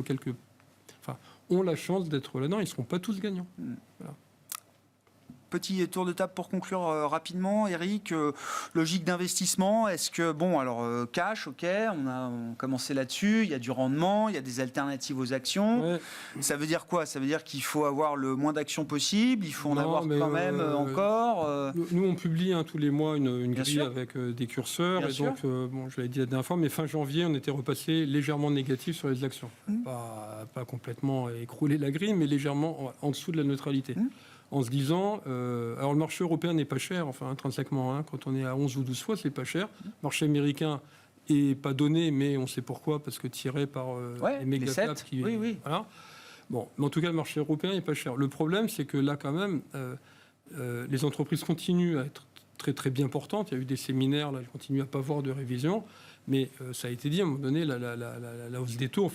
ont la chance d'être là-dedans. Ils ne seront pas tous gagnants. Voilà. Petit tour de table pour conclure rapidement. Eric, logique d'investissement, est-ce que, cash, ok, on a commencé là-dessus, il y a du rendement, il y a des alternatives aux actions. Ouais. Ça veut dire quoi ? Ça veut dire qu'il faut avoir le moins d'actions possible, il faut en avoir quand même encore Nous, on publie tous les mois une grille avec des curseurs. Bien sûr. Donc, je l'avais dit la dernière fois, mais fin janvier, on était repassé légèrement négatif sur les actions. Pas complètement écrouler la grille, mais légèrement en dessous de la neutralité. En se disant, alors le marché européen n'est pas cher, intrinsèquement, quand on est à 11 ou 12 fois, c'est pas cher. Le marché américain n'est pas donné, mais on sait pourquoi, parce que tiré par les méga caps qui... Oui. Voilà. Bon, mais en tout cas, le marché européen n'est pas cher. Le problème, c'est que là, quand même, les entreprises continuent à être très, très bien portantes. Il y a eu des séminaires, là, je continue à ne pas voir de révision, mais ça a été dit, à un moment donné, la hausse des taux,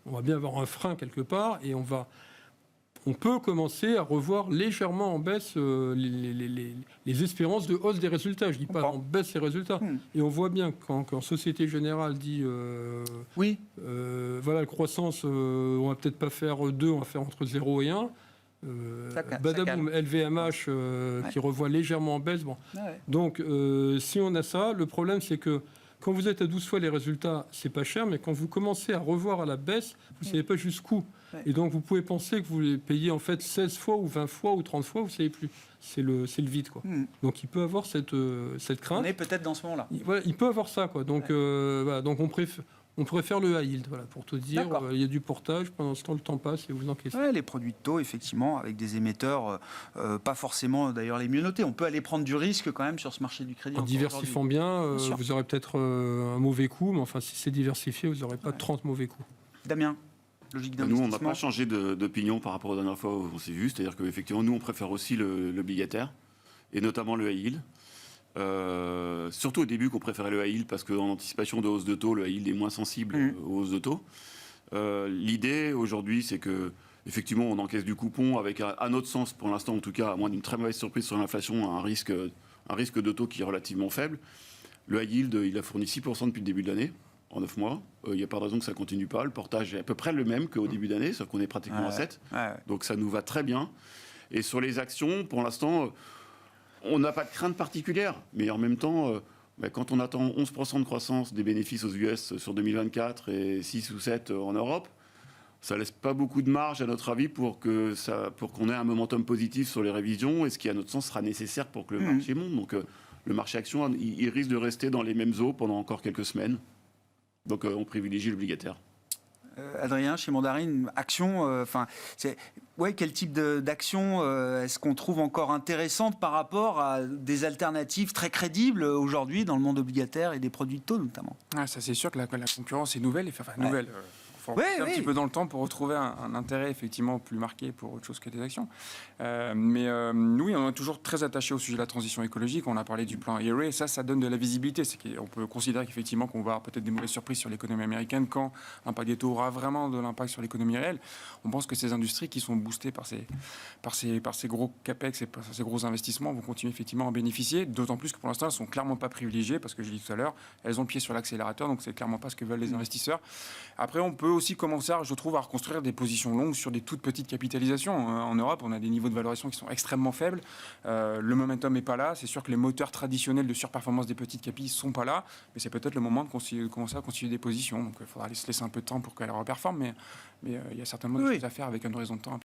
on va bien avoir un frein quelque part, et on peut commencer à revoir légèrement en baisse les espérances de hausse des résultats. Je ne dis pas en baisse les résultats. Et on voit bien quand Société Générale dit voilà, la croissance, on va peut-être pas faire 2, on va faire entre 0 et 1. Badaboum, LVMH qui revoit légèrement en baisse. Bon. Donc, si on a ça, le problème, c'est que quand vous êtes à 12 fois les résultats, c'est pas cher, mais quand vous commencez à revoir à la baisse, vous ne savez pas jusqu'où. Et donc, vous pouvez penser que vous les payez en fait 16 fois ou 20 fois ou 30 fois, vous ne savez plus. C'est le vide, quoi. Donc, il peut avoir cette crainte. On est peut-être dans ce moment-là. Il peut avoir ça, quoi. Donc, donc On préfère le high yield, voilà, pour tout dire. D'accord. Il y a du portage, pendant ce temps, le temps passe et vous encaissez. Ouais, les produits de taux, effectivement, avec des émetteurs, pas forcément d'ailleurs les mieux notés. On peut aller prendre du risque quand même sur ce marché du crédit. En encore diversifiant aujourd'hui. bien, Bien sûr. vous aurez peut-être un mauvais coup, mais enfin, si c'est diversifié, vous n'aurez pas 30 mauvais coups. Damien, logique Nous, on d'investissement. n'a pas changé d'opinion par rapport aux dernières fois où on s'est vu. C'est-à-dire qu'effectivement, nous, on préfère aussi l'obligataire, et notamment le high yield. Surtout au début qu'on préférait le high yield parce qu'en anticipation de hausse de taux, le high yield est moins sensible aux hausses de taux. L'idée aujourd'hui, c'est que effectivement, on encaisse du coupon avec, à notre sens, pour l'instant en tout cas, à moins d'une très mauvaise surprise sur l'inflation, un risque de taux qui est relativement faible. Le high yield, il a fourni 6% depuis le début de l'année, en 9 mois. Il n'y a pas de raison que ça ne continue pas. Le portage est à peu près le même qu'au début d'année, sauf qu'on est pratiquement à 7. Ouais. Donc ça nous va très bien. Et sur les actions, pour l'instant, on n'a pas de crainte particulière. Mais en même temps, quand on attend 11% de croissance des bénéfices aux US sur 2024 et 6 ou 7 en Europe, ça laisse pas beaucoup de marge, à notre avis, pour qu'on ait un momentum positif sur les révisions, et ce qui, à notre sens, sera nécessaire pour que le marché monte. Donc, le marché action, il risque de rester dans les mêmes eaux pendant encore quelques semaines. Donc, on privilégie l'obligataire. Adrien, chez Mandarine, action, quel type d'action est-ce qu'on trouve encore intéressante par rapport à des alternatives très crédibles aujourd'hui dans le monde obligataire et des produits de taux notamment? Ça, c'est sûr que la concurrence est nouvelle. Nouvelle. Faut un petit peu dans le temps pour retrouver un intérêt effectivement plus marqué pour autre chose que des actions. Nous, on est toujours très attaché au sujet de la transition écologique. On a parlé du plan IRA, et ça donne de la visibilité. On peut considérer qu'effectivement qu'on va avoir peut-être des mauvaises surprises sur l'économie américaine quand l'impact des taux aura vraiment de l'impact sur l'économie réelle. On pense que ces industries qui sont boostées par ces gros capex et par ces gros investissements vont continuer effectivement à en bénéficier. D'autant plus que pour l'instant, elles sont clairement pas privilégiées parce que je l'ai dit tout à l'heure, elles ont le pied sur l'accélérateur, donc c'est clairement pas ce que veulent les investisseurs. Après, on peut aussi commencer, je trouve, à reconstruire des positions longues sur des toutes petites capitalisations. En Europe, on a des niveaux de valorisation qui sont extrêmement faibles. Le momentum n'est pas là. C'est sûr que les moteurs traditionnels de surperformance des petites capis ne sont pas là. Mais c'est peut-être le moment de commencer à constituer des positions. Donc il faudra se laisser un peu de temps pour qu'elles reperforment. Mais il y a certainement des choses à faire avec un horizon de temps